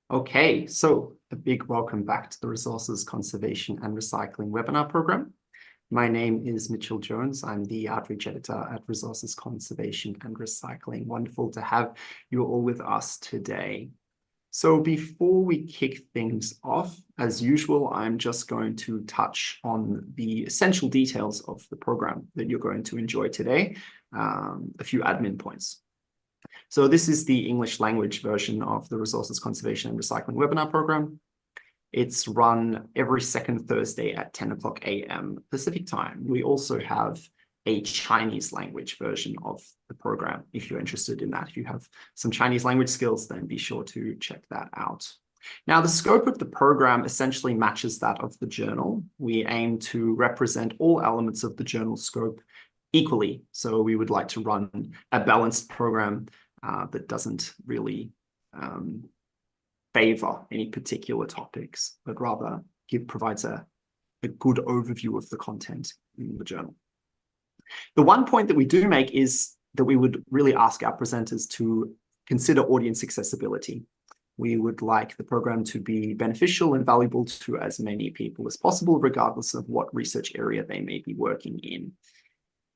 Okay, so a big welcome back to the Resources Conservation and Recycling webinar program. My name is Mitchell Jones. I'm the Outreach Editor at Resources Conservation and Recycling. Wonderful to have you all with us today. So before we kick things off, as usual, I'm just going to touch on the essential details of the program that you're going to enjoy today, a few admin points. So this is the English language version of the Resources Conservation and Recycling webinar program. It's run every second Thursday at 10 o'clock a.m. Pacific time. We also have a Chinese language version of the program. If you're interested in that, if you have some Chinese language skills, then be sure to check that out. Now, the scope of the program essentially matches that of the journal. We aim to represent all elements of the journal scope equally. So we would like to run a balanced program that doesn't really favor any particular topics, but rather provides a good overview of the content in the journal. The one point that we do make is that we would really ask our presenters to consider audience accessibility. We would like the program to be beneficial and valuable to as many people as possible, regardless of what research area they may be working in.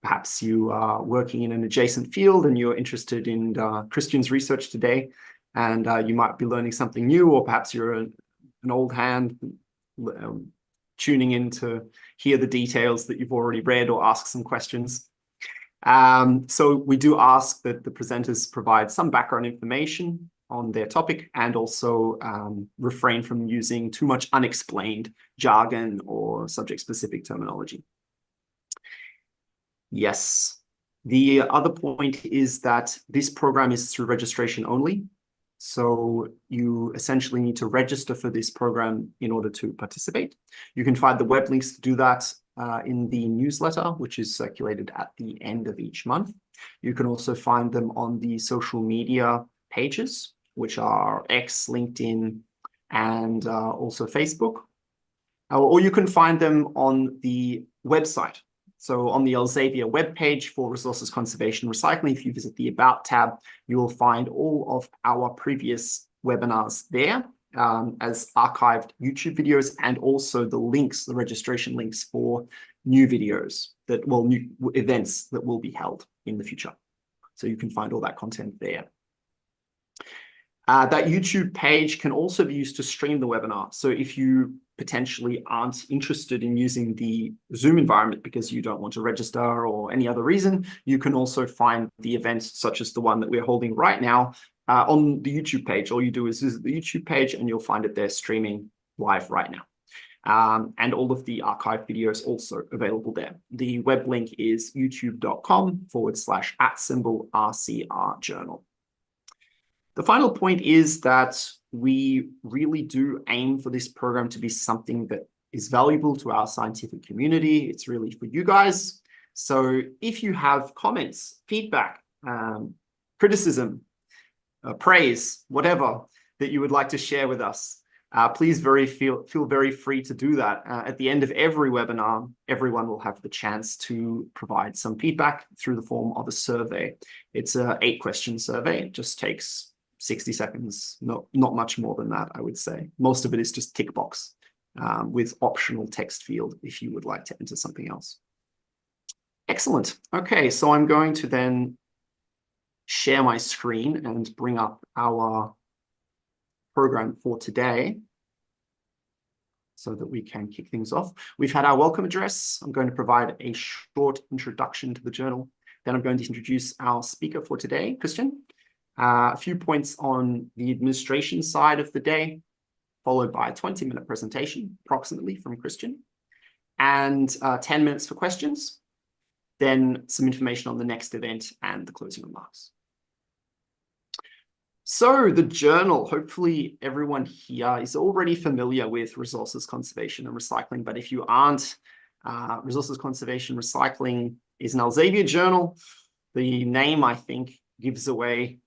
Perhaps you are working in an adjacent field and you're interested in Christian's research today, and you might be learning something new, or perhaps you're an old hand tuning in to hear the details that you've already read or ask some questions. So we do ask that the presenters provide some background information on their topic and also refrain from using too much unexplained jargon or subject-specific terminology. Yes. The other point is that this program is through registration only. So you essentially need to register for this program in order to participate. You can find the web links to do that in the newsletter, which is circulated at the end of each month. You can also find them on the social media pages, which are X, LinkedIn, and also Facebook. Or you can find them on the website. So on the Elsevier webpage for Resources Conservation and Recycling, if you visit the About tab, you will find all of our previous webinars there as archived YouTube videos, and also the links, the registration links for new videos, new events that will be held in the future. So you can find all that content there. That YouTube page can also be used to stream the webinar. So if you potentially aren't interested in using the Zoom environment because you don't want to register or any other reason, you can also find the events such as the one that we're holding right now on the YouTube page. All you do is visit the YouTube page and you'll find it there streaming live right now. And all of the archive videos also available there. The web link is youtube.com/@RCR journal. The final point is that we really do aim for this program to be something that is valuable to our scientific community. It's really for you guys. So if you have comments, feedback, criticism, praise, whatever that you would like to share with us, please feel very free to do that. At the end of every webinar, everyone will have the chance to provide some feedback through the form of a survey. It's an 8-question survey. It just takes 60 seconds, not much more than that, I would say. Most of it is just tick box with optional text field if you would like to enter something else. Excellent. Okay, so I'm going to then share my screen and bring up our program for today so that we can kick things off. We've had our welcome address. I'm going to provide a short introduction to the journal. Then I'm going to introduce our speaker for today, Christian. A few points on the administration side of the day, followed by a 20-minute presentation, approximately, from Christian, and 10 minutes for questions, then some information on the next event and the closing remarks. So the journal, hopefully everyone here is already familiar with Resources Conservation and Recycling, but if you aren't, Resources Conservation and Recycling is an Elsevier journal. The name, I think, gives away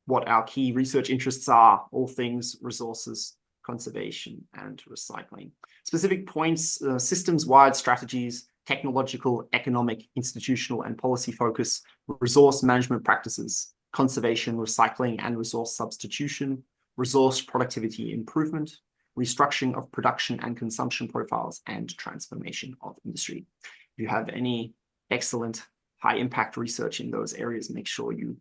what our key research interests are, all things resources, conservation, and recycling. Specific points, systems-wide strategies, technological, economic, institutional, and policy focus, resource management practices, conservation, recycling, and resource substitution, resource productivity improvement, restructuring of production and consumption profiles, and transformation of industry. If you have any excellent high impact research in those areas, make sure you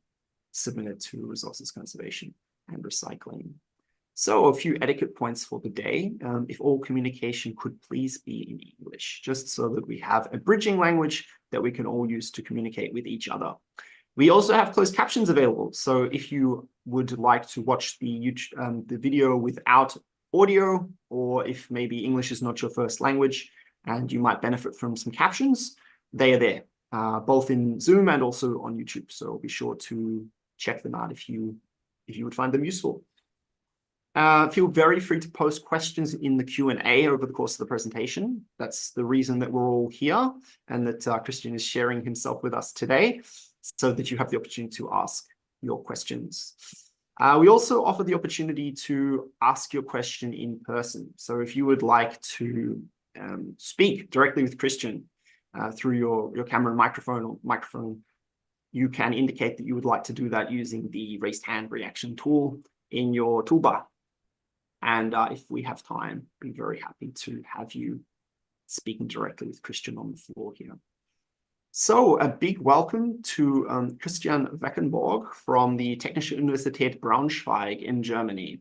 submit it to resources conservation and recycling. So a few etiquette points for the day. If all communication could please be in English, just so that we have a bridging language that we can all use to communicate with each other. We also have closed captions available. So if you would like to watch the video without audio, or if maybe English is not your first language and you might benefit from some captions, they are there, both in Zoom and also on YouTube. So be sure to check them out if you would find them useful. Feel very free to post questions in the Q&A over the course of the presentation. That's the reason that we're all here, and that Christian is sharing himself with us today, so that you have the opportunity to ask your questions. We also offer the opportunity to ask your question in person. So if you would like to speak directly with Christian through your camera and microphone, you can indicate that you would like to do that using the raised hand reaction tool in your toolbar. And if we have time, be very happy to have you speaking directly with Christian on the floor here. So a big welcome to Christian Weckenborg from the Technische Universität Braunschweig in Germany.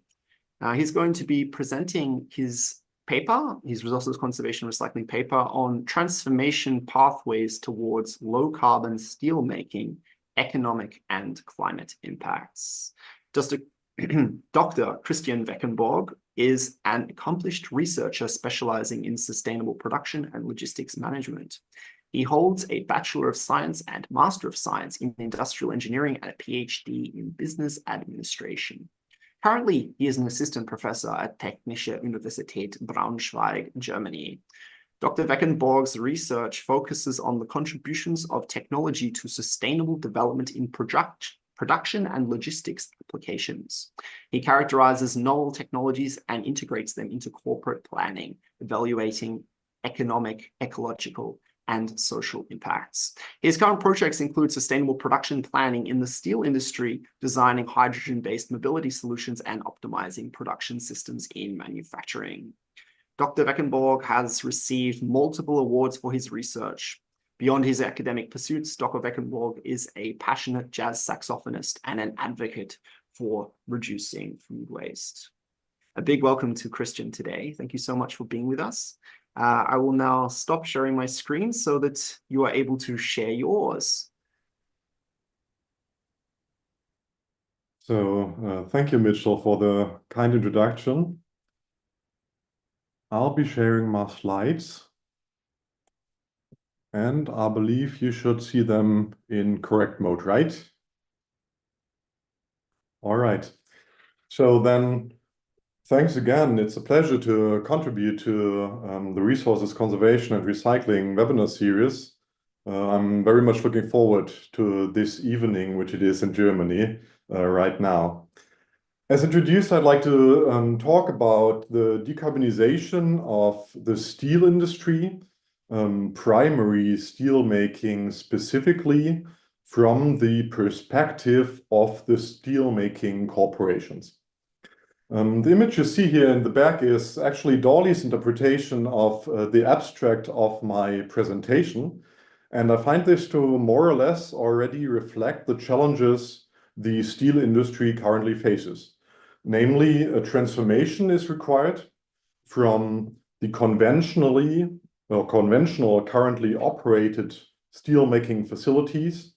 He's going to be presenting his paper, his resources conservation recycling paper, on transformation pathways towards low carbon steel making, economic and climate impacts. Dr. Christian Weckenborg is an accomplished researcher specializing in sustainable production and logistics management. He holds a Bachelor of Science and Master of Science in Industrial Engineering and a PhD in Business Administration. Currently, he is an assistant professor at Technische Universität Braunschweig, Germany. Dr. Weckenborg's research focuses on the contributions of technology to sustainable development in production and logistics applications. He characterizes novel technologies and integrates them into corporate planning, evaluating economic, ecological, and social impacts. His current projects include sustainable production planning in the steel industry, designing hydrogen-based mobility solutions, and optimizing production systems in manufacturing. Dr. Weckenborg has received multiple awards for his research. Beyond his academic pursuits, Dr. Weckenborg is a passionate jazz saxophonist and an advocate for reducing food waste. A big welcome to Christian today. Thank you so much for being with us. I will now stop sharing my screen so that you are able to share yours. So thank you, Mitchell, for the kind introduction. I'll be sharing my slides, and I believe you should see them in correct mode, right? All right. So then, thanks again. It's a pleasure to contribute to the Resources Conservation and Recycling webinar series. I'm very much looking forward to this evening, which it is in Germany right now. As introduced, I'd like to talk about the decarbonization of the steel industry, primary steel making specifically, from the perspective of the steel making corporations. The image you see here in the back is actually Dolly's interpretation of the abstract of my presentation. And I find this to more or less already reflect the challenges the steel industry currently faces. Namely, a transformation is required from the conventional currently operated steelmaking facilities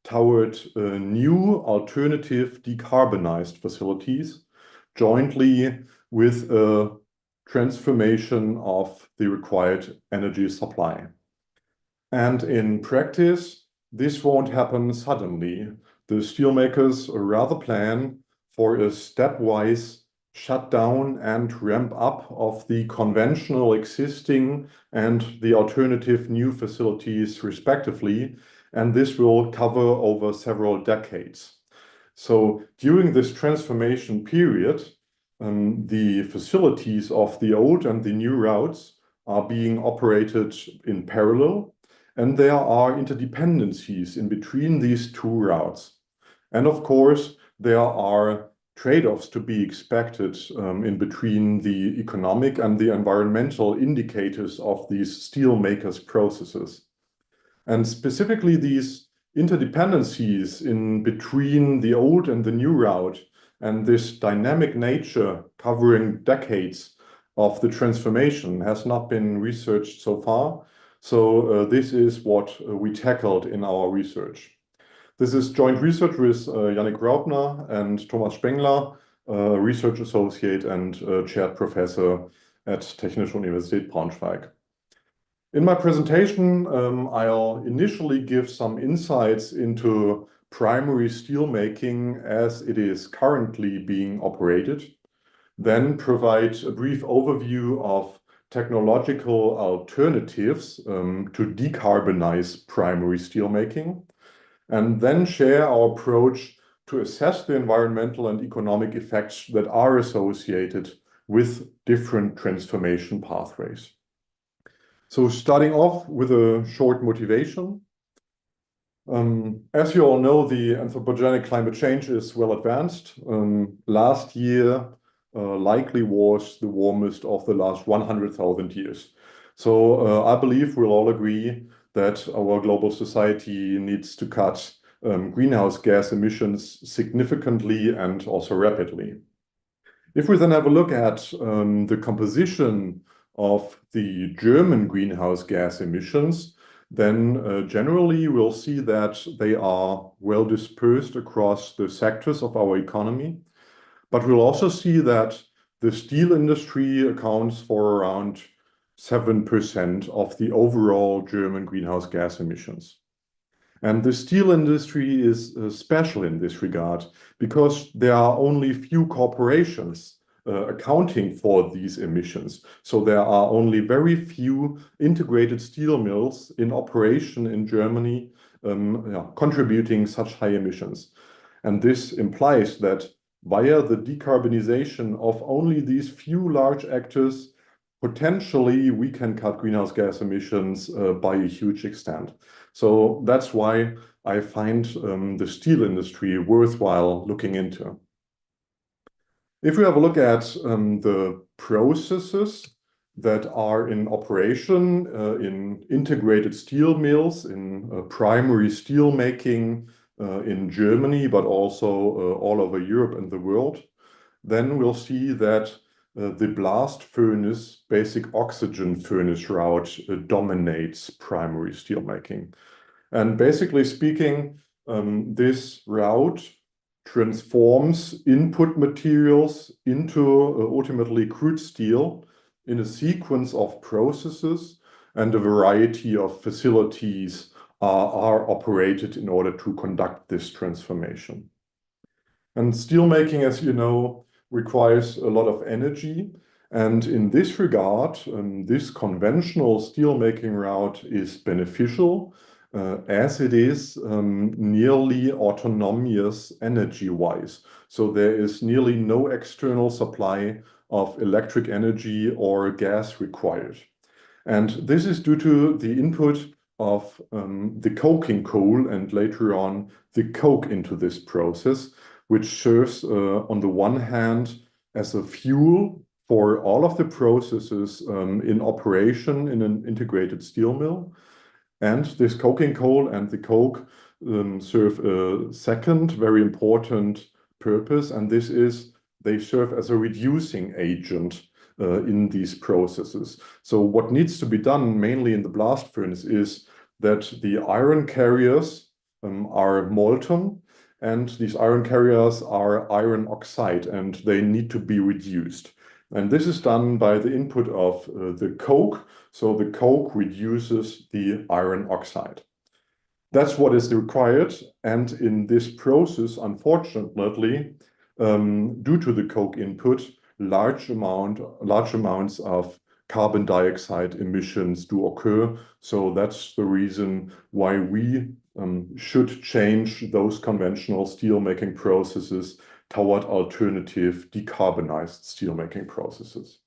toward new alternative decarbonized facilities, jointly with a transformation of the required energy supply. And in practice, this won't happen suddenly. The steelmakers rather plan for a stepwise shutdown and ramp up of the conventional existing and the alternative new facilities respectively, and this will cover over several decades. So during this transformation period, the facilities of the old and the new routes are being operated in parallel, and there are interdependencies in between these two routes. And of course, there are trade-offs to be expected in between the economic and the environmental indicators of these steelmakers processes. And specifically these interdependencies in between the old and the new route and this dynamic nature covering decades of the transformation has not been researched so far. So this is what we tackled in our research. This is joint research with Yannick Raubner and Thomas Spengler, research associate and chaired professor at Technische Universität Braunschweig. In my presentation, I'll initially give some insights into primary steelmaking as it is currently being operated, then provide a brief overview of technological alternatives to decarbonize primary steelmaking, and then share our approach to assess the environmental and economic effects that are associated with different transformation pathways. So starting off with a short motivation. As you all know, the anthropogenic climate change is well advanced. Last year likely was the warmest of the last 100,000 years. So I believe we'll all agree that our global society needs to cut greenhouse gas emissions significantly and also rapidly. If we then have a look at the composition of the German greenhouse gas emissions, then generally we'll see that they are well dispersed across the sectors of our economy. But we'll also see that the steel industry accounts for around 7% of the overall German greenhouse gas emissions. And the steel industry is special in this regard because there are only few corporations accounting for these emissions. So there are only very few integrated steel mills in operation in Germany contributing such high emissions. And this implies that via the decarbonization of only these few large actors, potentially we can cut greenhouse gas emissions by a huge extent. So that's why I find the steel industry worthwhile looking into. If we have a look at the processes that are in operation in integrated steel mills, in primary steel making in Germany, but also all over Europe and the world, then we'll see that the blast furnace, basic oxygen furnace route dominates primary steelmaking. And basically speaking, this route transforms input materials into ultimately crude steel in a sequence of processes, and a variety of facilities are operated in order to conduct this transformation. And steelmaking, as you know, requires a lot of energy. And in this regard, this conventional steelmaking route is beneficial as it is nearly autonomous energy-wise. So there is nearly no external supply of electric energy or gas required. And this is due to the input of the coking coal and later on the coke into this process, which serves on the one hand as a fuel for all of the processes in operation in an integrated steel mill. And this coking coal and the coke serve a second very important purpose, and this is they serve as a reducing agent in these processes. So what needs to be done mainly in the blast furnace is that the iron carriers are molten, and these iron carriers are iron oxide, and they need to be reduced. And this is done by the input of the coke. So the coke reduces the iron oxide. That's what is required. And in this process, unfortunately, due to the coke input, large amounts of carbon dioxide emissions do occur. So that's the reason why we should change those conventional steelmaking processes toward alternative decarbonized steelmaking processes.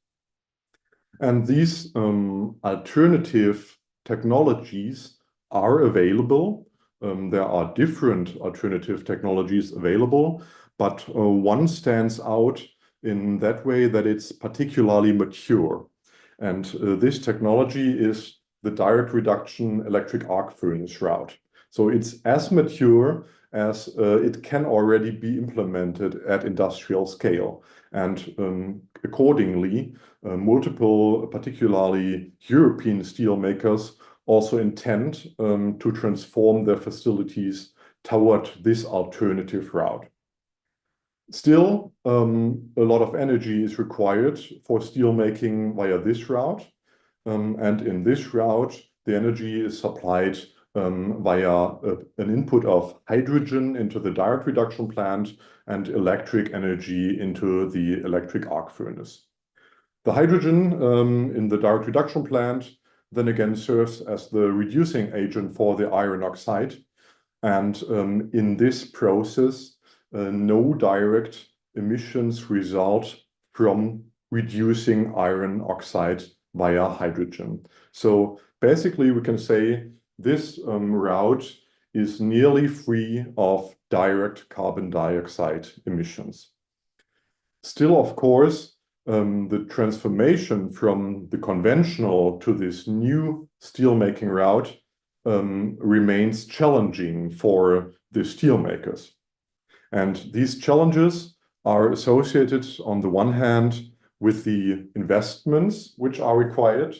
And these alternative technologies are available. There are different alternative technologies available, but one stands out in that way that it's particularly mature. And this technology is the direct reduction electric arc furnace route. So it's as mature as it can already be implemented at industrial scale. And accordingly, multiple, particularly European steelmakers, also intend to transform their facilities toward this alternative route. Still, a lot of energy is required for steelmaking via this route. And in this route, the energy is supplied via an input of hydrogen into the direct reduction plant and electric energy into the electric arc furnace. The hydrogen in the direct reduction plant then again serves as the reducing agent for the iron oxide. And in this process, no direct emissions result from reducing iron oxide via hydrogen. So basically, we can say this route is nearly free of direct carbon dioxide emissions. Still, of course, the transformation from the conventional to this new steelmaking route remains challenging for the steelmakers. And these challenges are associated, on the one hand, with the investments which are required.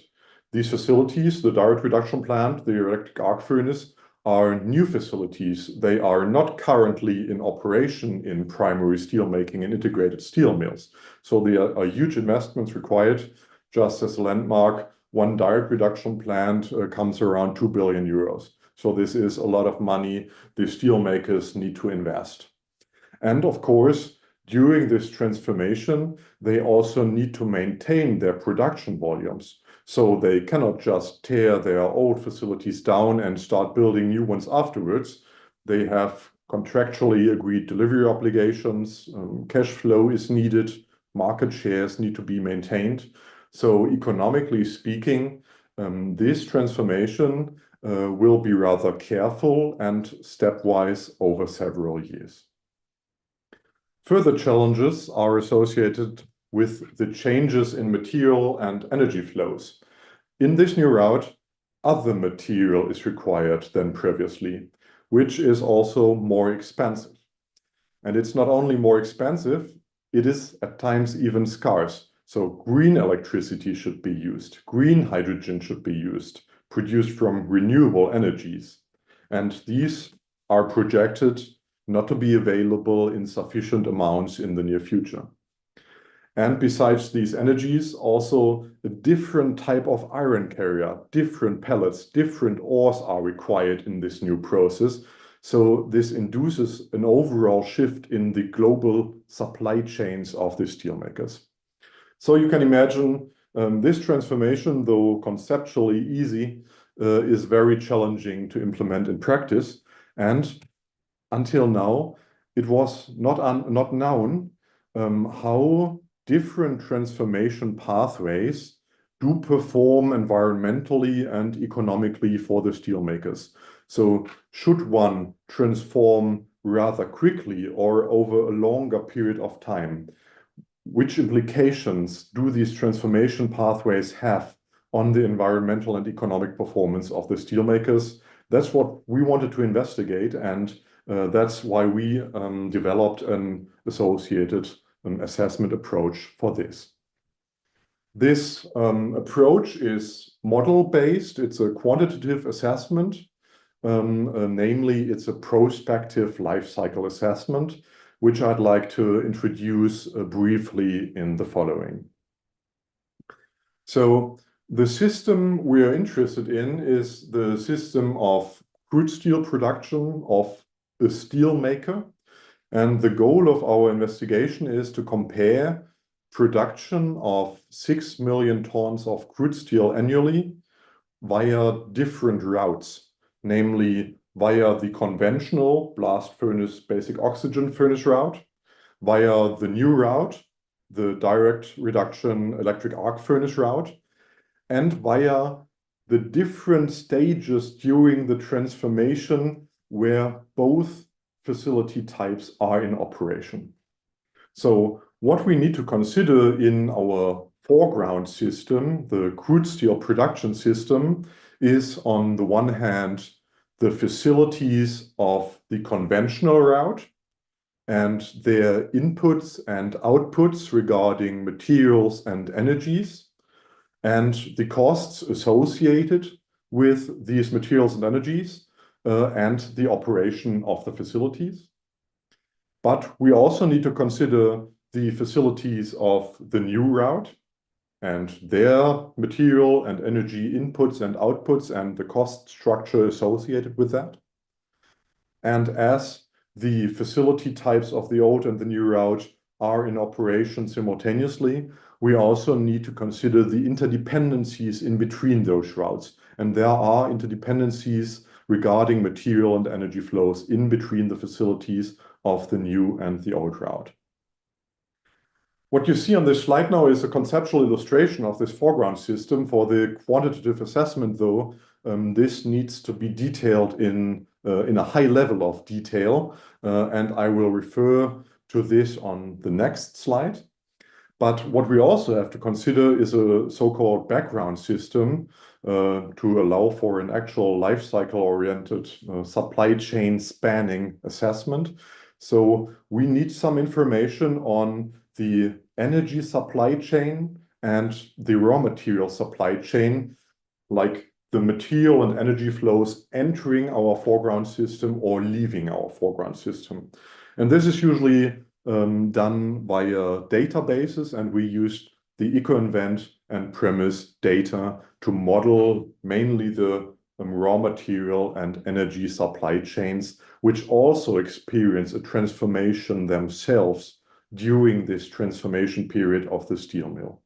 These facilities, the direct reduction plant, the electric arc furnace, are new facilities. They are not currently in operation in primary steelmaking and integrated steel mills. So there are huge investments required. Just as a landmark, one direct reduction plant comes around 2 billion euros. So this is a lot of money the steelmakers need to invest. And of course, during this transformation, they also need to maintain their production volumes. So they cannot just tear their old facilities down and start building new ones afterwards. They have contractually agreed delivery obligations, cash flow is needed, market shares need to be maintained. So economically speaking, this transformation will be rather careful and stepwise over several years. Further challenges are associated with the changes in material and energy flows. In this new route, other material is required than previously, which is also more expensive. And it's not only more expensive, it is at times even scarce. So green electricity should be used, green hydrogen should be used, produced from renewable energies. And these are projected not to be available in sufficient amounts in the near future. And besides these energies, also a different type of iron carrier, different pellets, different ores are required in this new process. So this induces an overall shift in the global supply chains of the steelmakers. So you can imagine this transformation, though conceptually easy, is very challenging to implement in practice. And until now, it was not known how different transformation pathways do perform environmentally and economically for the steelmakers. So should one transform rather quickly or over a longer period of time? Which implications do these transformation pathways have on the environmental and economic performance of the steelmakers? That's what we wanted to investigate, and that's why we developed an associated assessment approach for this. This approach is model-based. It's a quantitative assessment. Namely, it's a prospective life cycle assessment, which I'd like to introduce briefly in the following. So the system we are interested in is the system of crude steel production of a steel maker. And the goal of our investigation is to compare production of 6 million tons of crude steel annually via different routes, namely via the conventional blast furnace basic oxygen furnace route, via the new route, the direct reduction electric arc furnace route, and via the different stages during the transformation where both facility types are in operation. So what we need to consider in our foreground system, the crude steel production system, is on the one hand, the facilities of the conventional route and their inputs and outputs regarding materials and energies, and the costs associated with these materials and energies, and the operation of the facilities. But we also need to consider the facilities of the new route and their material and energy inputs and outputs and the cost structure associated with that. And as the facility types of the old and the new route are in operation simultaneously, we also need to consider the interdependencies in between those routes. And there are interdependencies regarding material and energy flows in between the facilities of the new and the old route. What you see on this slide now is a conceptual illustration of this foreground system. For the quantitative assessment, though, this needs to be detailed in a high level of detail, and I will refer to this on the next slide. But what we also have to consider is a so-called background system to allow for an actual life cycle-oriented supply chain spanning assessment. So we need some information on the energy supply chain and the raw material supply chain, like the material and energy flows entering our foreground system or leaving our foreground system. And this is usually done via databases, and we used the EcoInvent and Premise data to model mainly the raw material and energy supply chains, which also experience a transformation themselves during this transformation period of the steel mill.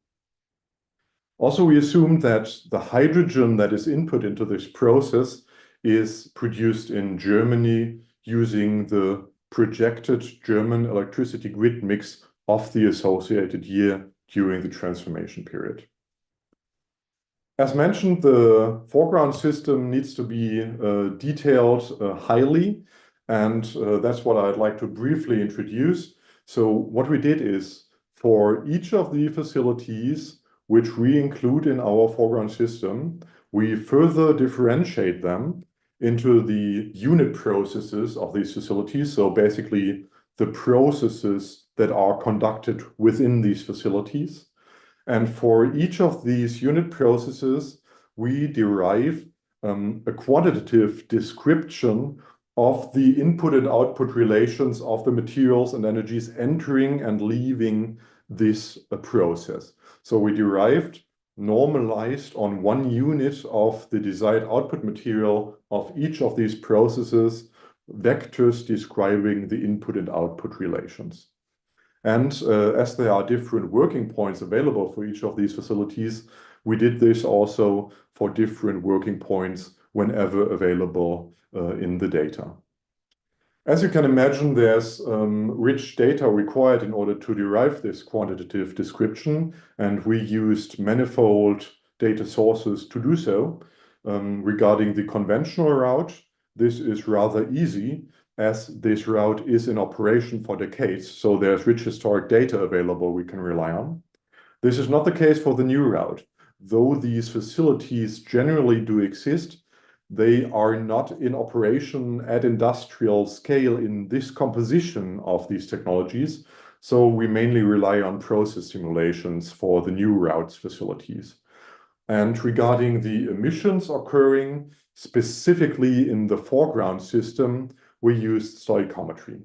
Also, we assume that the hydrogen that is input into this process is produced in Germany using the projected German electricity grid mix of the associated year during the transformation period. As mentioned, the foreground system needs to be detailed highly, and that's what I'd like to briefly introduce. So what we did is, for each of the facilities which we include in our foreground system, we further differentiate them into the unit processes of these facilities. So basically the processes that are conducted within these facilities. And for each of these unit processes, we derive a quantitative description of the input and output relations of the materials and energies entering and leaving this process. So we derived, normalized on one unit of the desired output material of each of these processes, vectors describing the input and output relations. And as there are different working points available for each of these facilities, we did this also for different working points whenever available in the data. As you can imagine, there's rich data required in order to derive this quantitative description, and we used manifold data sources to do so. Regarding the conventional route, this is rather easy, as this route is in operation for decades, so there's rich historic data available we can rely on. This is not the case for the new route. Though these facilities generally do exist, they are not in operation at industrial scale in this composition of these technologies, so we mainly rely on process simulations for the new routes facilities. And regarding the emissions occurring specifically in the foreground system, we used stoichiometry.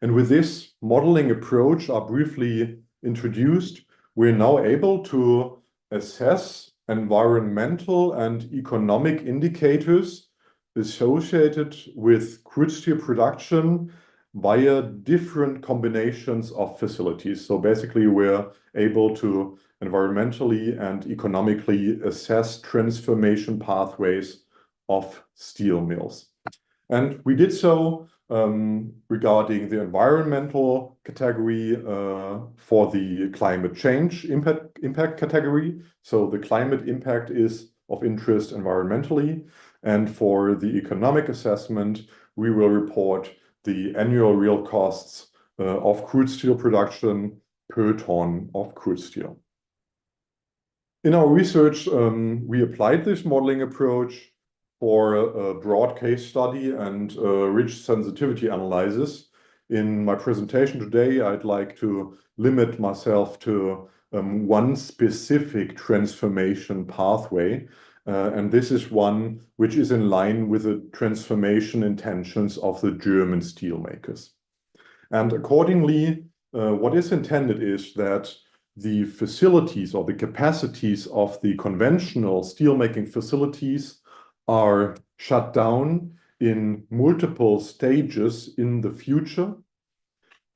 And with this modeling approach are briefly introduced, we're now able to assess environmental and economic indicators associated with crude steel production via different combinations of facilities. So basically, we're able to environmentally and economically assess transformation pathways of steel mills. And we did so regarding the environmental category for the climate change impact category. So the climate impact is of interest environmentally. And for the economic assessment, we will report the annual real costs of crude steel production per ton of crude steel. In our research, we applied this modeling approach for a broad case study and rich sensitivity analysis. In my presentation today, I'd like to limit myself to one specific transformation pathway, and this is one which is in line with the transformation intentions of the German steelmakers. And accordingly, what is intended is that the facilities or the capacities of the conventional steelmaking facilities are shut down in multiple stages in the future,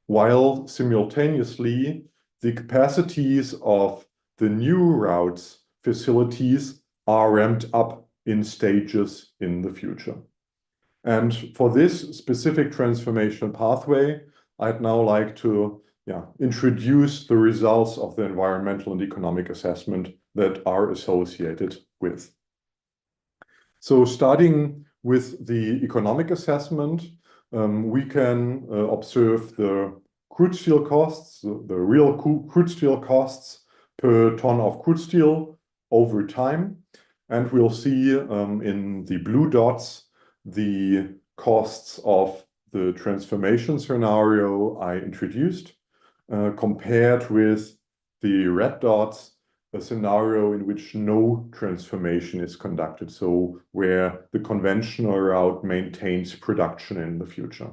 while simultaneously the capacities of the new routes facilities are ramped up in stages in the future. And for this specific transformation pathway, I'd now like to introduce the results of the environmental and economic assessment that are associated with. So starting with the economic assessment, we can observe the crude steel costs, the real crude steel costs per ton of crude steel over time. And we'll see in the blue dots the costs of the transformation scenario I introduced, compared with the red dots, a scenario in which no transformation is conducted, so where the conventional route maintains production in the future.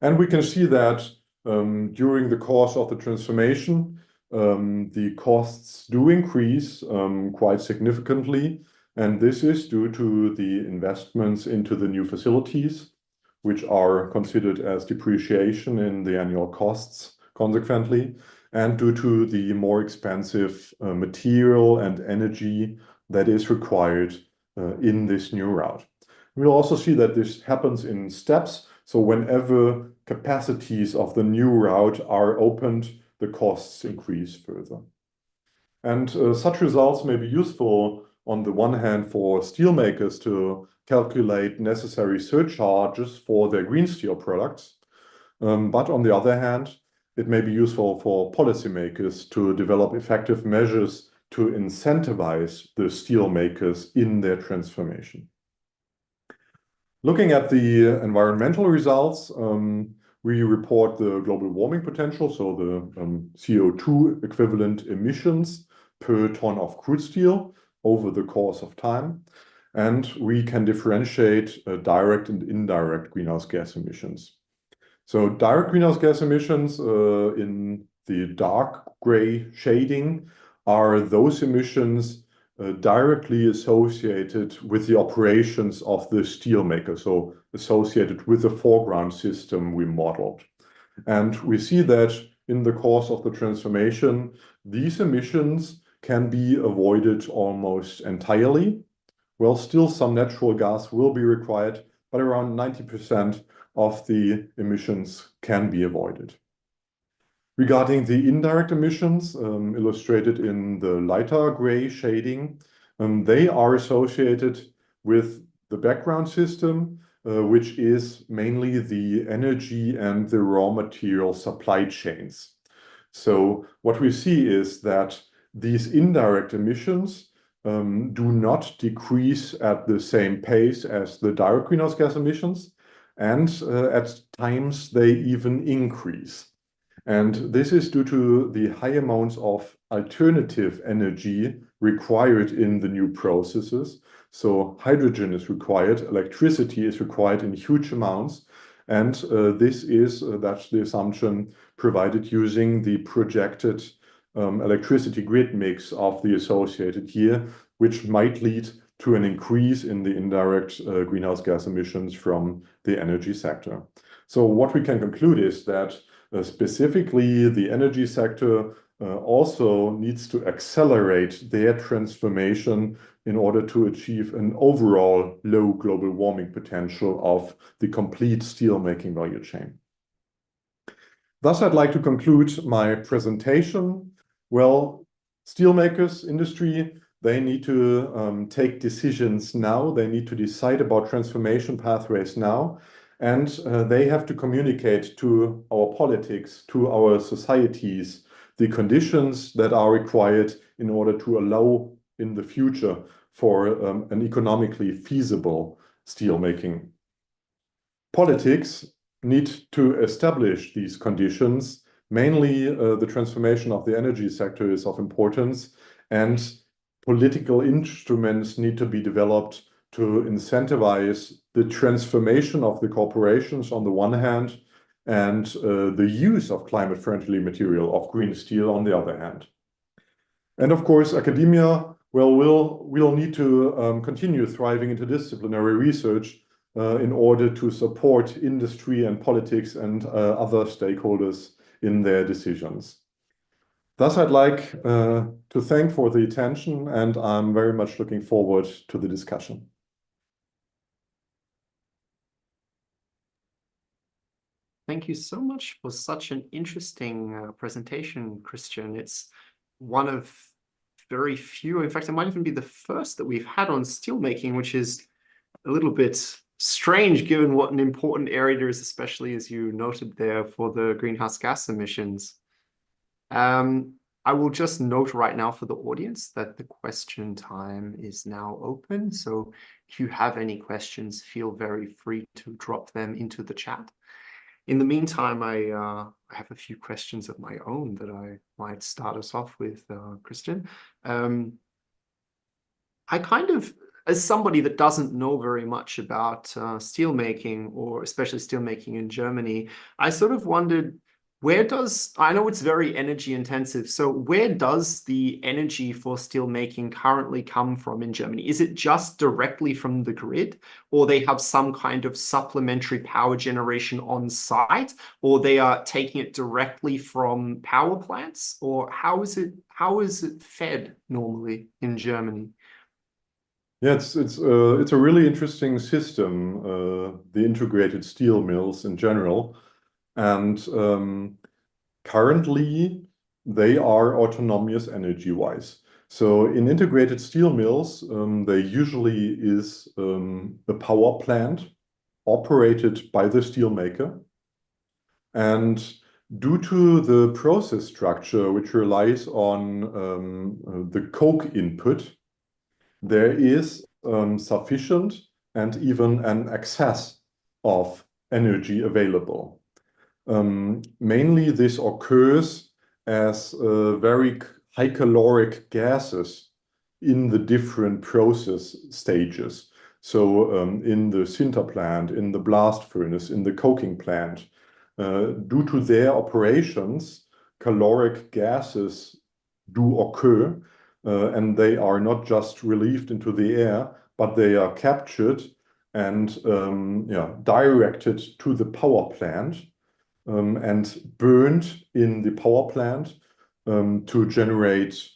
And we can see that during the course of the transformation, the costs do increase quite significantly, and this is due to the investments into the new facilities, which are considered as depreciation in the annual costs consequently, and due to the more expensive material and energy that is required in this new route. We'll also see that this happens in steps. So whenever capacities of the new route are opened, the costs increase further. And such results may be useful on the one hand for steelmakers to calculate necessary surcharges for their green steel products. But on the other hand, it may be useful for policymakers to develop effective measures to incentivize the steelmakers in their transformation. Looking at the environmental results, we report the global warming potential, so the CO2 equivalent emissions per ton of crude steel over the course of time. And we can differentiate direct and indirect greenhouse gas emissions. So direct greenhouse gas emissions in the dark gray shading are those emissions directly associated with the operations of the steelmaker, so associated with the foreground system we modeled. And we see that in the course of the transformation, these emissions can be avoided almost entirely. Well, still some natural gas will be required, but around 90% of the emissions can be avoided. Regarding the indirect emissions, illustrated in the lighter gray shading, they are associated with the background system, which is mainly the energy and the raw material supply chains. So what we see is that these indirect emissions do not decrease at the same pace as the direct greenhouse gas emissions, and at times they even increase. And this is due to the high amounts of alternative energy required in the new processes. So hydrogen is required, electricity is required in huge amounts, and this is that's the assumption provided using the projected electricity grid mix of the associated year, which might lead to an increase in the indirect greenhouse gas emissions from the energy sector. So what we can conclude is that specifically the energy sector also needs to accelerate their transformation in order to achieve an overall low global warming potential of the complete steelmaking value chain. Thus, I'd like to conclude my presentation. Well, steelmakers industry, they need to take decisions now. They need to decide about transformation pathways now. and they have to communicate to our politics, to our societies, the conditions that are required in order to allow in the future for an economically feasible steelmaking. Politics need to establish these conditions. Mainly, the transformation of the energy sector is of importance, and political instruments need to be developed to incentivize the transformation of the corporations on the one hand, and the use of climate-friendly material, of green steel on the other hand. And of course, academia, well, will need to continue thriving interdisciplinary research in order to support industry and politics and other stakeholders in their decisions. Thus, I'd like to thank for the attention, and I'm very much looking forward to the discussion. Thank you so much for such an interesting presentation, Christian. It's one of very few, in fact, it might even be the first that we've had on steelmaking, which is a little bit strange given what an important area it is, especially as you noted there for the greenhouse gas emissions. I will just note right now for the audience that the question time is now open. So if you have any questions, feel very free to drop them into the chat. In the meantime, I have a few questions of my own that I might start us off with, Christian. I kind of, as somebody that doesn't know very much about steelmaking, or especially steelmaking in Germany, I sort of wondered, where does, I know it's very energy intensive, so where does the energy for steelmaking currently come from in Germany? Is it just directly from the grid, or they have some kind of supplementary power generation on site, or they are taking it directly from power plants, or how is it fed normally in Germany? Yeah, it's a really interesting system, the integrated steel mills in general. And currently, they are autonomous energy-wise. So in integrated steel mills, there usually is a power plant operated by the steelmaker. And due to the process structure, which relies on the coke input, there is sufficient and even an excess of energy available. Mainly this occurs as very high caloric gases in the different process stages. So in the sinter plant, in the blast furnace, in the coking plant, due to their operations, caloric gases do occur, and they are not just relieved into the air, but they are captured and directed to the power plant. And burned in the power plant to generate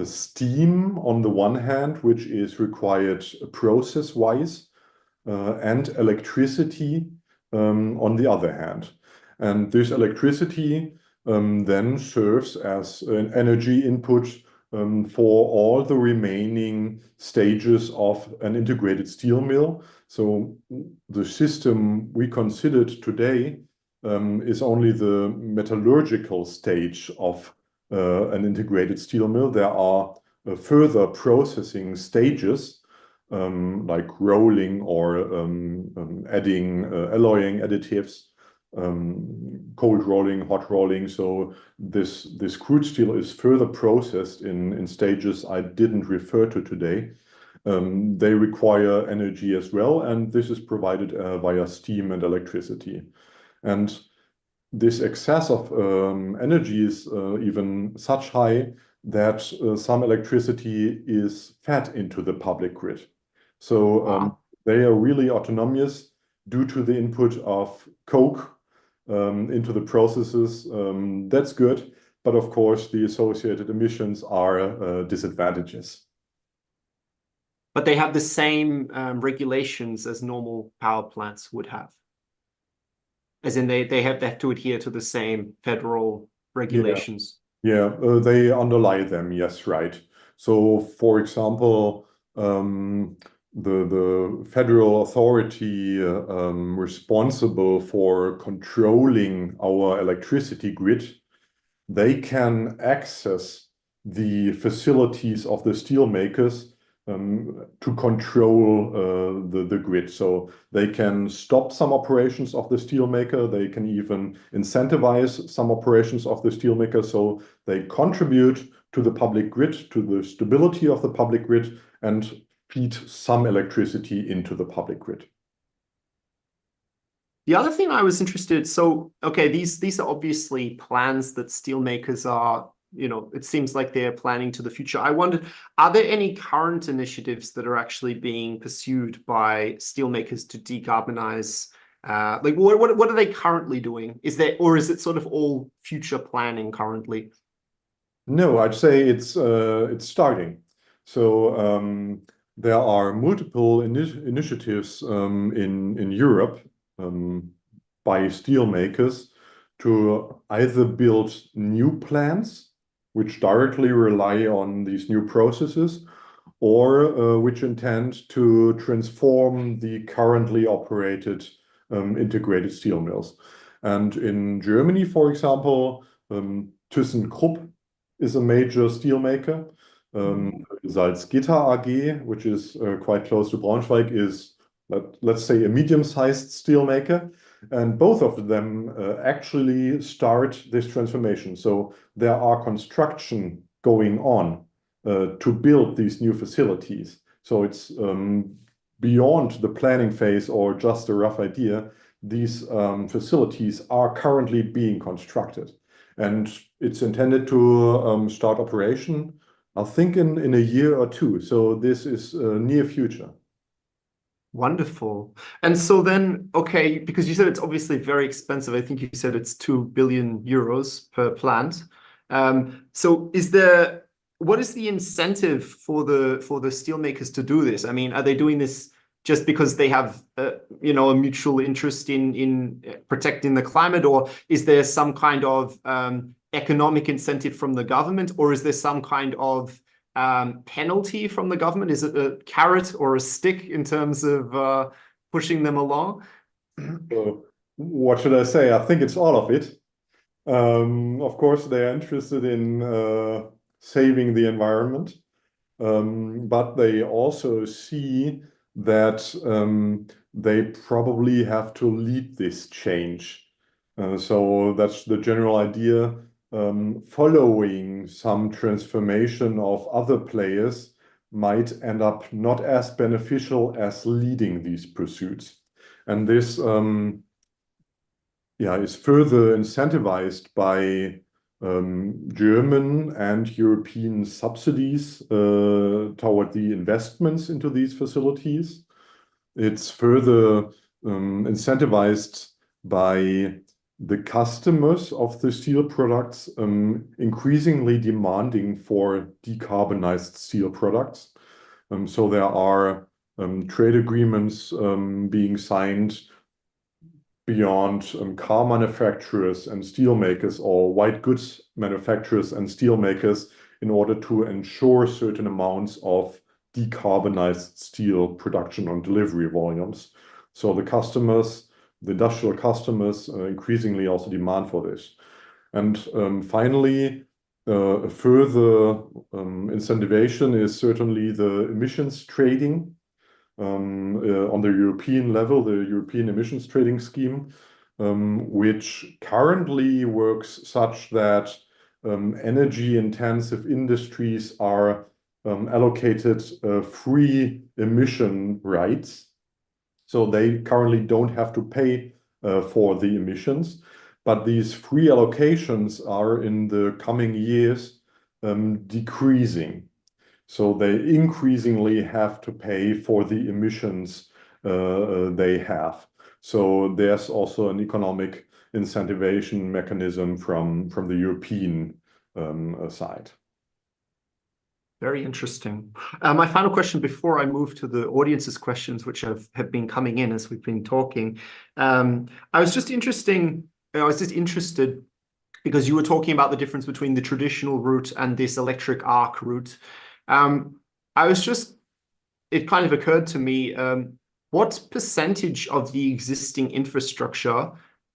steam on the one hand, which is required process-wise, and electricity on the other hand. And this electricity then serves as an energy input for all the remaining stages of an integrated steel mill. So the system we considered today is only the metallurgical stage of an integrated steel mill. There are further processing stages like rolling or adding alloying additives, cold rolling, hot rolling. So this crude steel is further processed in stages I didn't refer to today. They require energy as well, and this is provided via steam and electricity. And this excess of energy is even such high that some electricity is fed into the public grid. So they are really autonomous due to the input of coke into the processes. That's good, but of course the associated emissions are disadvantages. But they have the same regulations as normal power plants would have. As in they have to adhere to the same federal regulations. Yeah, they underlie them, yes, right. So for example, the federal authority responsible for controlling our electricity grid, they can access the facilities of the steelmakers to control the grid. So they can stop some operations of the steelmaker. They can even incentivize some operations of the steelmaker. So they contribute to the public grid, to the stability of the public grid, and feed some electricity into the public grid. The other thing I was interested, so, okay, these are obviously plans that steelmakers are, it seems like they're planning to the future. I wondered, are there any current initiatives that are actually being pursued by steelmakers to decarbonize? Like, what are they currently doing? Is it sort of all future planning currently? No, I'd say it's starting. So there are multiple initiatives in Europe by steelmakers to either build new plants which directly rely on these new processes, or which intend to transform the currently operated integrated steel mills. And in Germany, for example, ThyssenKrupp is a major steelmaker. Salzgitter AG, which is quite close to Braunschweig, is, let's say, a medium-sized steelmaker. And both of them actually start this transformation. So there are construction going on to build these new facilities. So it's beyond the planning phase or just a rough idea. These facilities are currently being constructed. And it's intended to start operation, I think, in a year or two. So this is near future. Wonderful. And so then, okay, because you said it's obviously very expensive. I think you said it's 2 billion euros per plant. So what is the incentive for the steelmakers to do this? I mean, are they doing this just because they have a mutual interest in protecting the climate, or is there some kind of economic incentive from the government, or is there some kind of penalty from the government? Is it a carrot or a stick in terms of pushing them along? What should I say? I think it's all of it. Of course, they are interested in saving the environment, but they also see that they probably have to lead this change. So that's the general idea. Following some transformation of other players might end up not as beneficial as leading these pursuits. And this is further incentivized by German and European subsidies toward the investments into these facilities. It's further incentivized by the customers of the steel products increasingly demanding for decarbonized steel products. So there are trade agreements being signed beyond car manufacturers and steelmakers, or white goods manufacturers and steelmakers, in order to ensure certain amounts of decarbonized steel production on delivery volumes. So the industrial customers increasingly also demand for this. And finally, a further incentivization is certainly the emissions trading. On the European level, the European emissions trading scheme, which currently works such that energy-intensive industries are allocated free emission rights. So they currently don't have to pay for the emissions, but these free allocations are in the coming years decreasing. So they increasingly have to pay for the emissions they have. So there's also an economic incentivization mechanism from the European side. Very interesting. My final question before I move to the audience's questions, which have been coming in as we've been talking. I was just interested because you were talking about the difference between the traditional route and this electric arc route. I was just it kind of occurred to me, what percentage of the existing infrastructure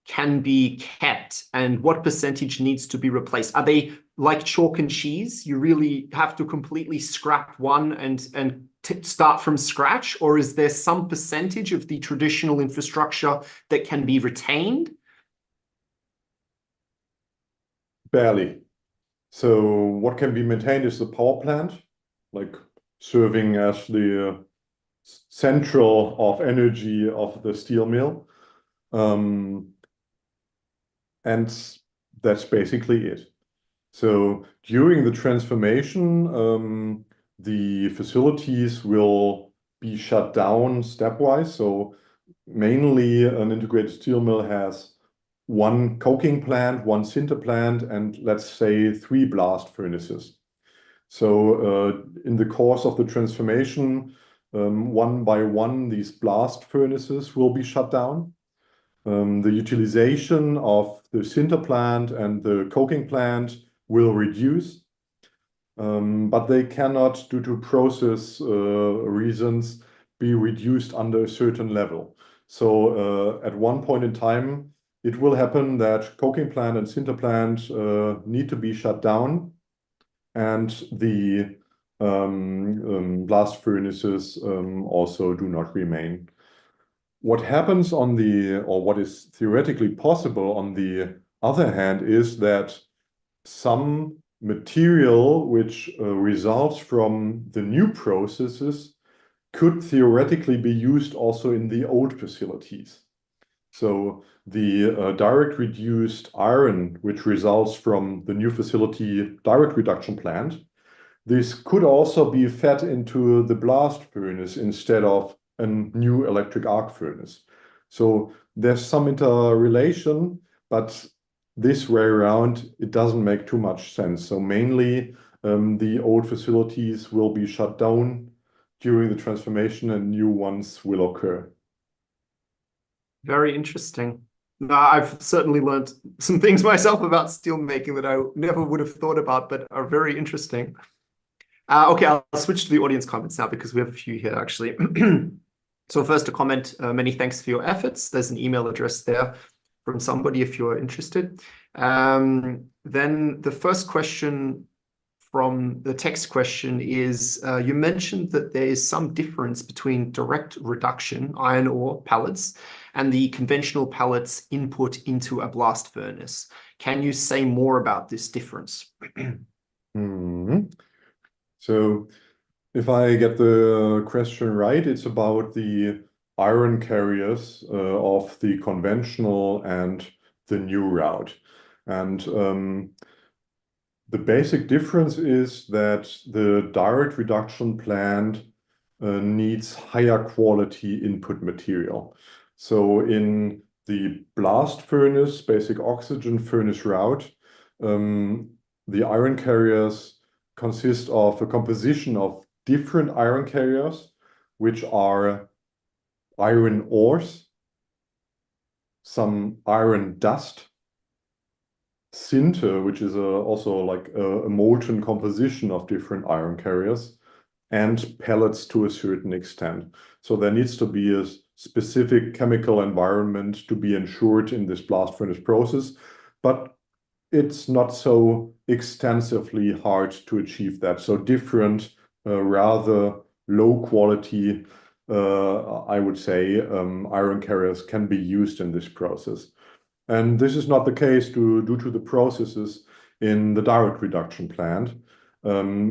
can be kept and what percentage needs to be replaced? Are they like chalk and cheese? You really have to completely scrap one and start from scratch? Or is there some percentage of the traditional infrastructure that can be retained? Barely. So what can be maintained is the power plant, like serving as the central of energy of the steel mill. And that's basically it. So during the transformation, the facilities will be shut down stepwise. So mainly an integrated steel mill has one coking plant, one sinter plant, and let's say 3 blast furnaces. So in the course of the transformation, one by one, these blast furnaces will be shut down. The utilization of the sinter plant and the coking plant will reduce, but they cannot, due to process reasons, be reduced under a certain level. So at one point in time, it will happen that coking plant and sinter plant need to be shut down, and the blast furnaces also do not remain. What happens on the, or what is theoretically possible on the other hand, is that some material which results from the new processes could theoretically be used also in the old facilities. So the direct reduced iron, which results from the new facility direct reduction plant, this could also be fed into the blast furnace instead of a new electric arc furnace. So there's some interrelation, but this way around, it doesn't make too much sense. So mainly the old facilities will be shut down during the transformation and new ones will occur. Very interesting. I've certainly learned some things myself about steelmaking that I never would have thought about, but are very interesting. Okay, I'll switch to the audience comments now because we have a few here actually. So first a comment, many thanks for your efforts. There's an email address there from somebody if you're interested. Then the first question from the text question is, you mentioned that there is some difference between direct reduction iron ore pellets and the conventional pellets input into a blast furnace. Can you say more about this difference? So if I get the question right, it's about the iron carriers of the conventional and the new route. And the basic difference is that the direct reduction plant needs higher quality input material. So in the blast furnace, basic oxygen furnace route, the iron carriers consist of a composition of different iron carriers, which are iron ores, some iron dust, sinter, which is also like a molten composition of different iron carriers, and pellets to a certain extent. So there needs to be a specific chemical environment to be ensured in this blast furnace process, but it's not so extensively hard to achieve that. So different, rather low quality, I would say, iron carriers can be used in this process. And this is not the case due to the processes in the direct reduction plant,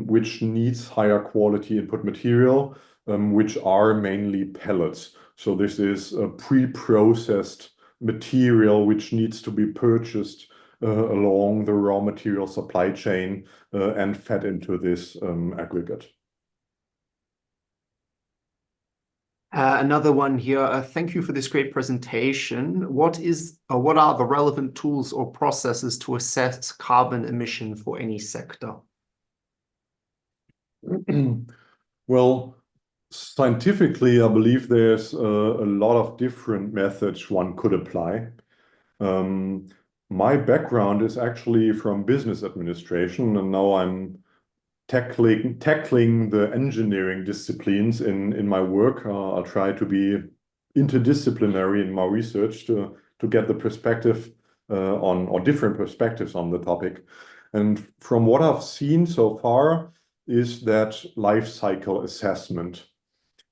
which needs higher quality input material, which are mainly pellets. So this is a pre-processed material which needs to be purchased along the raw material supply chain and fed into this aggregate. Another one here. Thank you for this great presentation. What are the relevant tools or processes to assess carbon emission for any sector? Well, scientifically, I believe there's a lot of different methods one could apply. My background is actually from business administration, and now I'm tackling the engineering disciplines in my work. I'll try to be interdisciplinary in my research to get the perspective or different perspectives on the topic. And from what I've seen so far is that life cycle assessment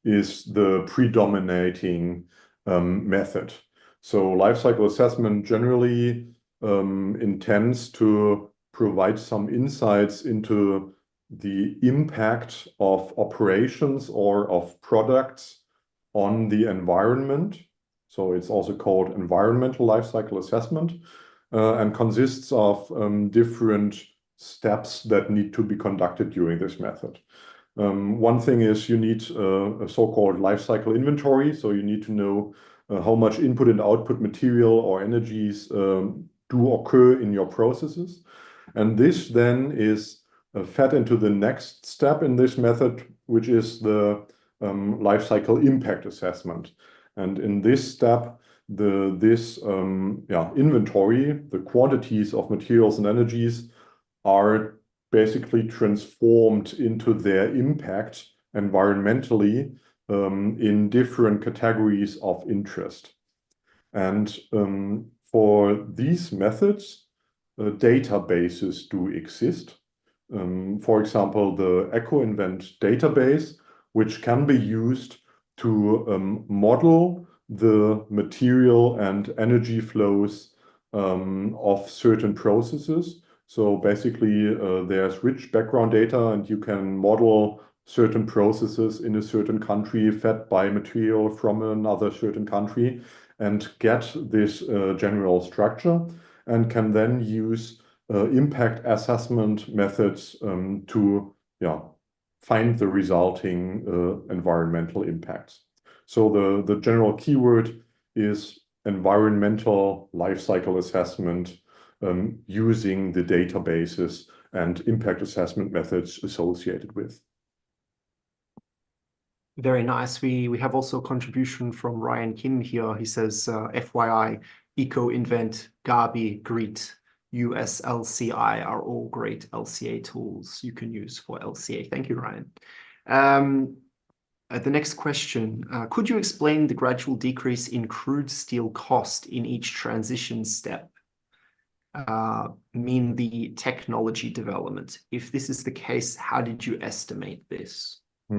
is the predominating method. So life cycle assessment generally intends to provide some insights into the impact of operations or of products on the environment. So it's also called environmental life cycle assessment and consists of different steps that need to be conducted during this method. One thing is you need a so-called life cycle inventory. So you need to know how much input and output material or energies do occur in your processes. And this then is fed into the next step in this method, which is the life cycle impact assessment. And in this step, this inventory, the quantities of materials and energies are basically transformed into their impact environmentally in different categories of interest. And for these methods, databases do exist. For example, the EcoInvent database, which can be used to model the material and energy flows of certain processes. So basically, there's rich background data, and you can model certain processes in a certain country fed by material from another certain country and get this general structure, and can then use impact assessment methods to find the resulting environmental impacts. So the general keyword is environmental life cycle assessment using the databases and impact assessment methods associated with. Very nice. We have also a contribution from Ryan Kim here. He says, FYI, EcoInvent, Gabi, GREET, USLCI are all great LCA tools you can use for LCA. Thank you, Ryan. The next question, could you explain the gradual decrease in crude steel cost in each transition step? Mean the technology development. If this is the case, how did you estimate this? I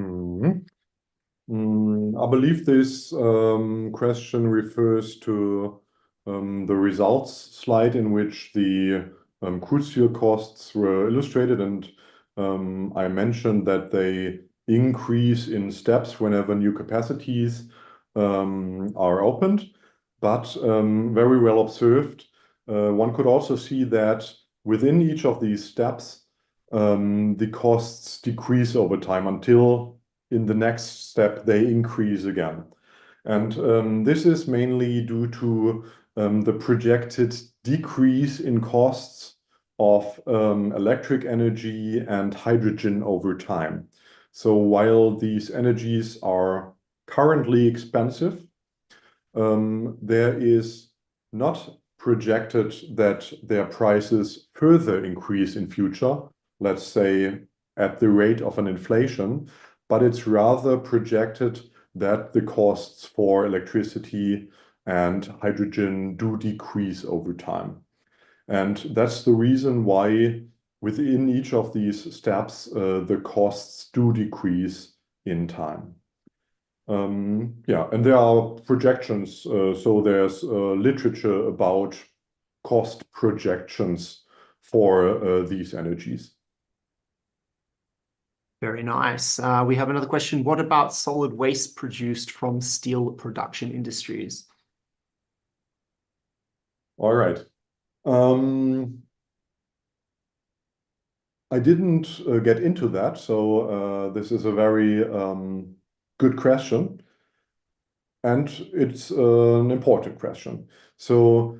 believe this question refers to the results slide in which the crude steel costs were illustrated, and I mentioned that they increase in steps whenever new capacities are opened, but very well observed. One could also see that within each of these steps, the costs decrease over time until in the next step they increase again. And this is mainly due to the projected decrease in costs of electric energy and hydrogen over time. So while these energies are currently expensive, there is not projected that their prices further increase in future, let's say at the rate of an inflation, but it's rather projected that the costs for electricity and hydrogen do decrease over time. And that's the reason why within each of these steps, the costs do decrease in time. And there are projections. So there's literature about cost projections for these energies. Very nice. We have another question. What about solid waste produced from steel production industries? All right. I didn't get into that, so this is a very good question, and it's an important question. So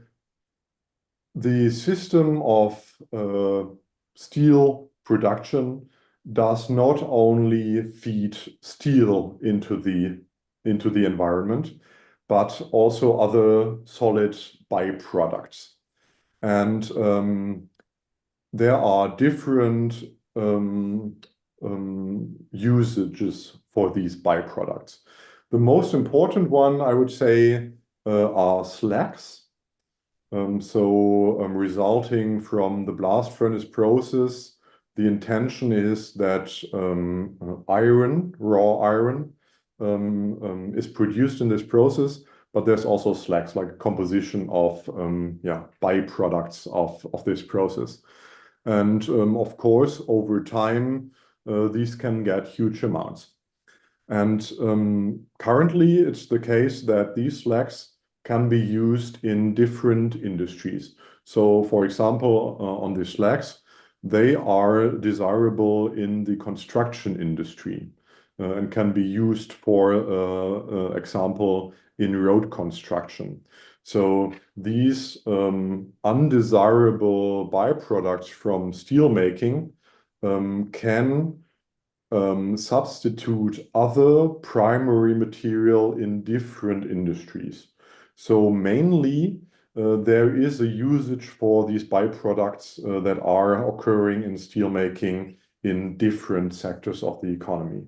the system of steel production does not only feed steel into the environment, but also other solid byproducts. And there are different usages for these byproducts. The most important one, I would say, are slags. Resulting from the blast furnace process, the intention is that iron, raw iron, is produced in this process, but there's also slags, like a composition of byproducts of this process. And of course, over time, these can get huge amounts. And currently, it's the case that these slags can be used in different industries. So, for example, on the slags, they are desirable in the construction industry and can be used, for example, in road construction. So these undesirable byproducts from steelmaking can substitute other primary material in different industries. So mainly, there is a usage for these byproducts that are occurring in steelmaking in different sectors of the economy.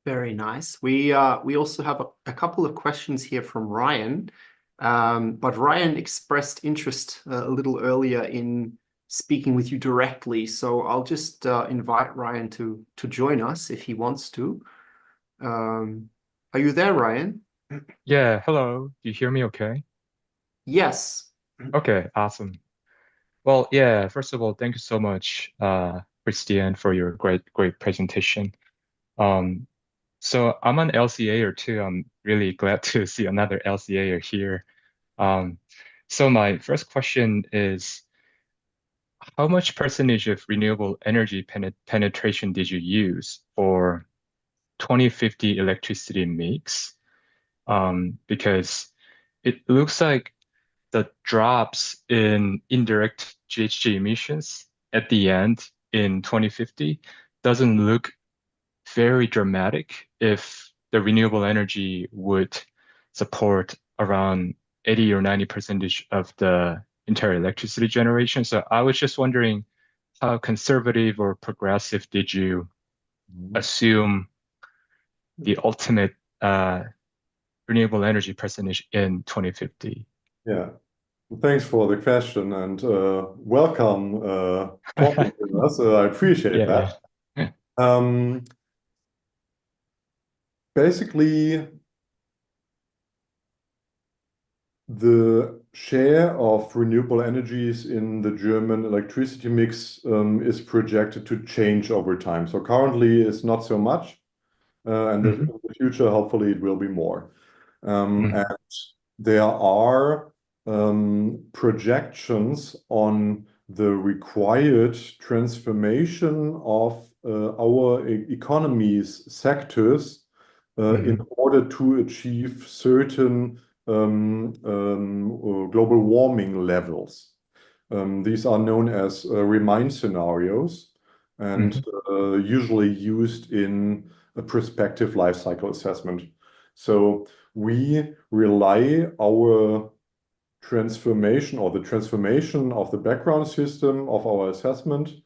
Very nice. We also have a couple of questions here from Ryan, but Ryan expressed interest a little earlier in speaking with you directly. So I'll just invite Ryan to join us if he wants to. Are you there, Ryan? Yeah, hello. Do you hear me okay? Yes. Okay, awesome. Well, yeah, first of all, thank you so much, Christian, for your great presentation. So I'm an LCAer too. I'm really glad to see another LCAer here. So my first question is, how much percentage of renewable energy penetration did you use for 2050 electricity mix? Because it looks like the drops in indirect GHG emissions at the end in 2050 doesn't look very dramatic if the renewable energy would support around 80 or 90% of the entire electricity generation. So I was just wondering, how conservative or progressive did you assume the ultimate renewable energy percentage in 2050? Yeah. Thanks for the question and welcome talking to us. I appreciate that. Yeah. Basically, the share of renewable energies in the German electricity mix is projected to change over time. So currently, it's not so much, and in the future, hopefully, it will be more. And there are projections on the required transformation of our economy's sectors in order to achieve certain global warming levels. These are known as Remind scenarios and usually used in a prospective life cycle assessment. So we rely our transformation or the transformation of the background system of our assessment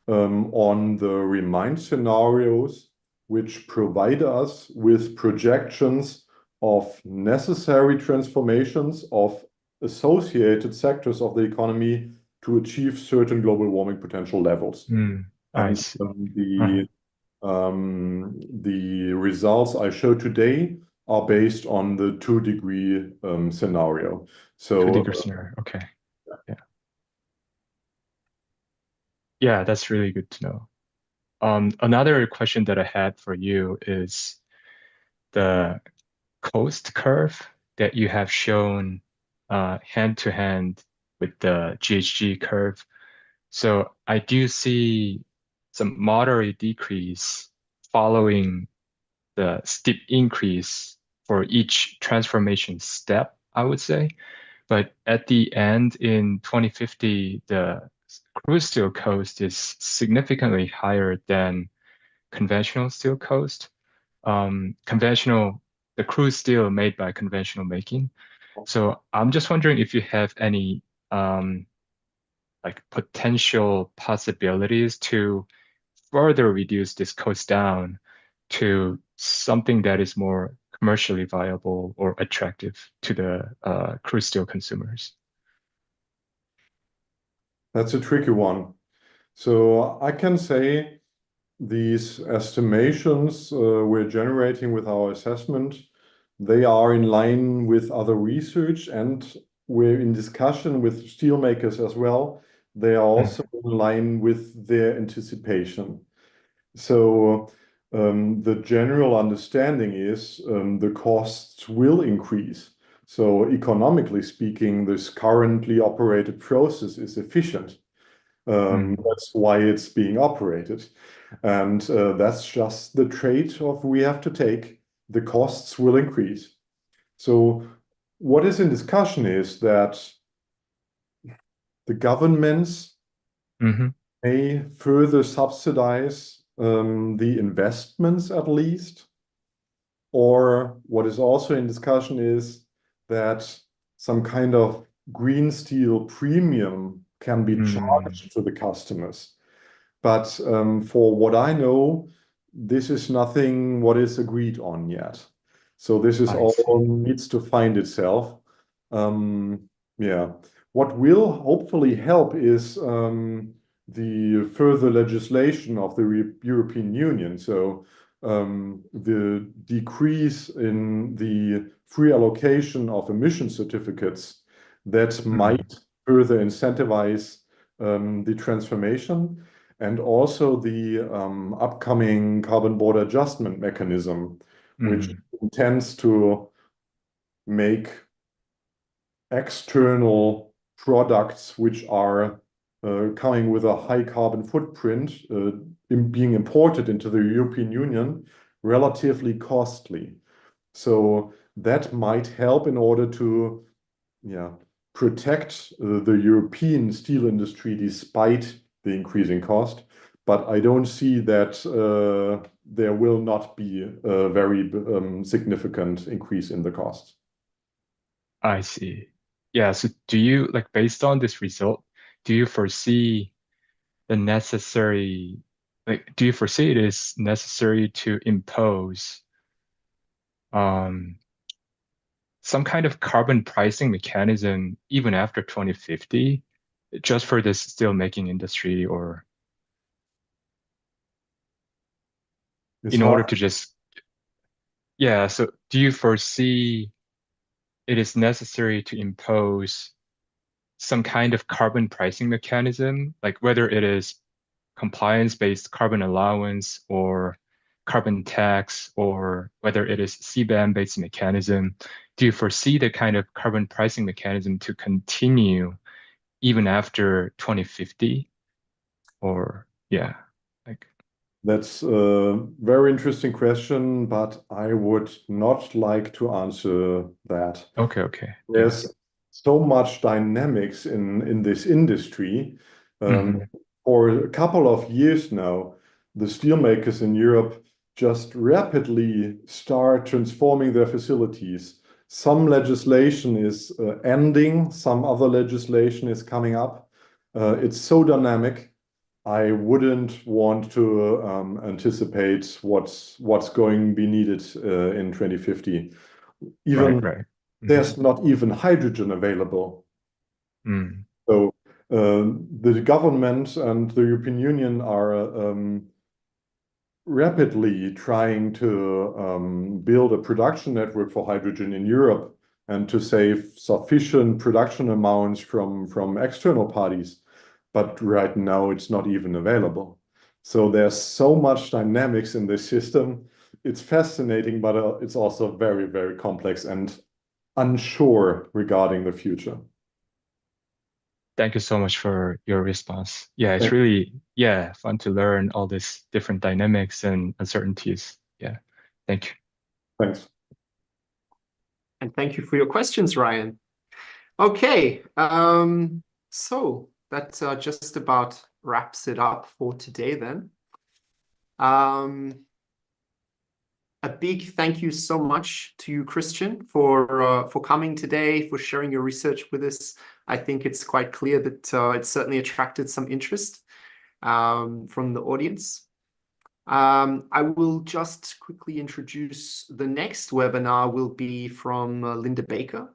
on the Remind scenarios, which provide us with projections of necessary transformations of associated sectors of the economy to achieve certain global warming potential levels. I And see. the results I showed today are based on the 2-degree scenario. So 2-degree scenario. Okay. Yeah. Yeah, that's really good to know. Another question that I had for you is the cost curve that you have shown hand to hand with the GHG curve. So I do see some moderate decrease following the steep increase for each transformation step, I would say. But at the end in 2050, the crude steel cost is significantly higher than conventional steel cost. The crude steel made by conventional making. So I'm just wondering if you have any like potential possibilities to further reduce this cost down to something that is more commercially viable or attractive to the crude steel consumers? That's a tricky one. So I can say these estimations we're generating with our assessment, they are in line with other research, and we're in discussion with steelmakers as well. They are also in line with their anticipation. So the general understanding is the costs will increase. So economically speaking, this currently operated process is efficient. That's why it's being operated. And that's just the trade-off we have to take. The costs will increase. So what is in discussion is that the governments may further subsidize the investments at least. Or what is also in discussion is that some kind of green steel premium can be charged to the customers. But for what I know, this is nothing what is agreed on yet. So this is all needs to find itself. Yeah. What will hopefully help is the further legislation of the European Union. So the decrease in the free allocation of emission certificates that might further incentivize the transformation, and also the upcoming carbon border adjustment mechanism, which intends to make external products which are coming with a high carbon footprint being imported into the European Union relatively costly. So that might help in order to protect the European steel industry despite the increasing cost. But I don't see that there will not be a very significant increase in the cost. I see. Yeah, so do you, like, based on this result, do you foresee the necessary, like, do you foresee it is necessary to impose some kind of carbon pricing mechanism even after 2050, just for this steelmaking industry, or in order to just, so do you foresee it is necessary to impose some kind of carbon pricing mechanism, like whether it is compliance-based carbon allowance or carbon tax, or whether it is CBAM-based mechanism? Do you foresee the kind of carbon pricing mechanism to continue even after 2050? Or, like... That's a very interesting question, but I would not like to answer that. Okay. There's so much dynamics in this industry. For a couple of years now, the steelmakers in Europe just rapidly start transforming their facilities. Some legislation is ending, some other legislation is coming up. It's so dynamic. I wouldn't want to anticipate what's going to be needed in 2050. There's not even hydrogen available. So the government and the European Union are rapidly trying to build a production network for hydrogen in Europe and to save sufficient production amounts from external parties. But right now it's not even available. So there's so much dynamics in this system. It's fascinating, but it's also very, very complex and unsure regarding the future. Thank you so much for your response. Yeah, it's really, fun to learn all these different dynamics and uncertainties. Yeah, thank you. Thanks. And thank you for your questions, Ryan. Okay, so that just about wraps it up for today then. As a big thank you so much to you, Christian, for coming today, for sharing your research with us. I think it's quite clear that it certainly attracted some interest from the audience. I will just quickly introduce the next webinar will be from Linda Baker,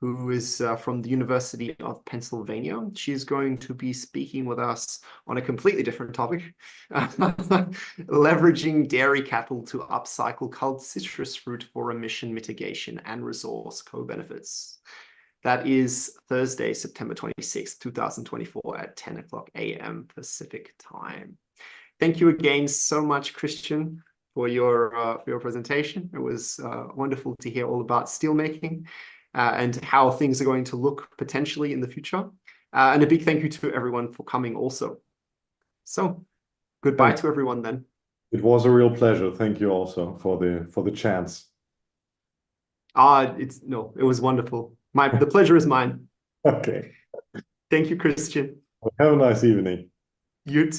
who is from the University of Pennsylvania. She's going to be speaking with us on a completely different topic, leveraging dairy cattle to upcycle culled citrus fruit for emission mitigation and resource co-benefits. That is Thursday, September 26th, 2024 at 10 a.m. Pacific time. Thank you again so much, Christian, for your presentation. It was wonderful to hear all about steelmaking. And how things are going to look potentially in the future. And a big thank you to everyone for coming also. So goodbye to everyone then. It was a real pleasure. Thank you also for the chance. It was wonderful. The pleasure is mine. Okay. Thank you, Christian. Have a nice evening. You too.